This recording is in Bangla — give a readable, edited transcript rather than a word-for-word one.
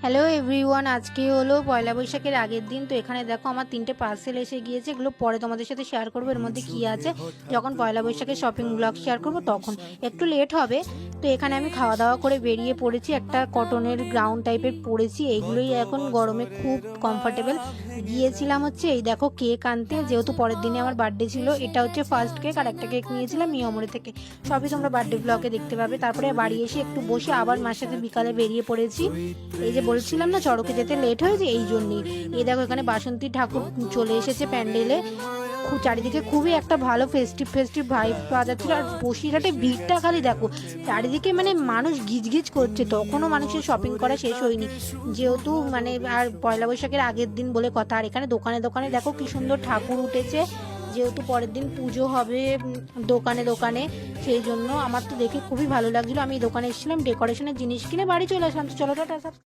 হ্যালো এভরিওয়ান, আজকে হলো পয়লা বৈশাখের আগের দিন। তো এখানে দেখো আমার 3টে পার্সেল এসে গিয়েছে। এগুলো পরে তোমাদের সাথে শেয়ার করবো এর মধ্যে কী আছে, যখন পয়লা বৈশাখের শপিং ব্লগ শেয়ার করবো তখন একটু লেট হবে। তো এখানে আমি খাওয়া দাওয়া করে বেরিয়ে পড়েছি, একটা কটনের গ্রাউন্ড টাইপের পরেছি, এইগুলোই এখন গরমে খুব কমফর্টেবল। গিয়েছিলাম হচ্ছে এই দেখো কেক আনতে, যেহেতু পরের দিনে আমার বার্থডে ছিল। এটা হচ্ছে ফার্স্ট কেক, আর একটা কেক নিয়েছিলাম মিয়মরে থেকে। সবই তোমরা বার্থডে ব্লগে দেখতে পাবে। তারপরে বাড়ি এসে একটু বসে আবার মার সাথে বিকালে বেরিয়ে পড়েছি। এই যে বলছিলাম না চড়কে যেতে লেট হয়েছে, এই জন্যই। এই দেখো এখানে বাসন্তী ঠাকুর চলে এসেছে প্যান্ডেলে। চারিদিকে খুবই একটা ভালো ফেস্টিভ ভাইব পাওয়া যাচ্ছিল। আর বসিরহাটে ভিড়টা খালি দেখো, চারিদিকে মানে মানুষ গিজগিজ করছে, তখনও মানুষের শপিং করা শেষ হয়নি, যেহেতু মানে আর পয়লা বৈশাখের আগের দিন বলে কথা। আর এখানে দোকানে দোকানে দেখো কি সুন্দর ঠাকুর উঠেছে, যেহেতু পরের দিন পুজো হবে দোকানে দোকানে, সেই জন্য আমার তো দেখে খুবই ভালো লাগছিল। আমি দোকানে এসেছিলাম ডেকোরেশনের জিনিস কিনে বাড়ি চলে আসলাম। চলো টাটা।